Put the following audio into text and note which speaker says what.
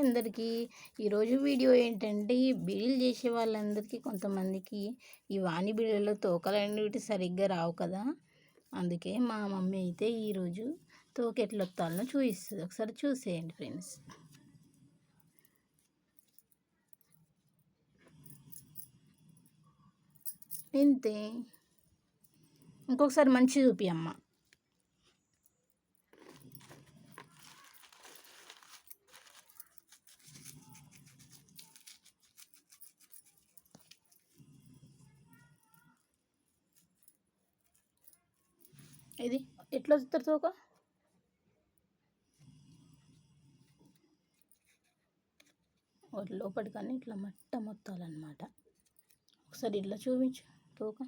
Speaker 1: అందరికీ. ఈరోజు వీడియో ఏంటంటే బీడీలు చేసే వాళ్ళందరికీ కొంతమందికి ఈ వాణి బీడీలలో తోకలనేవి సరిగ్గా రావు కదా. అందుకే మా మమ్మీ అయితే ఈరోజు తోక ఎట్లా ఒత్తాలనో చూపిస్తుంది. ఒకసారి చూసేయండి ఫ్రెండ్స్. ఇంతే. ఇంకొకసారి మంచి చూపి అమ్మ. ఇది ఎట్లా వస్తారు తోక? లోపలికన్నా ఇట్లా మొత్తాలన్నమాట. ఒకసారి ఇట్లా చూపించు తోక.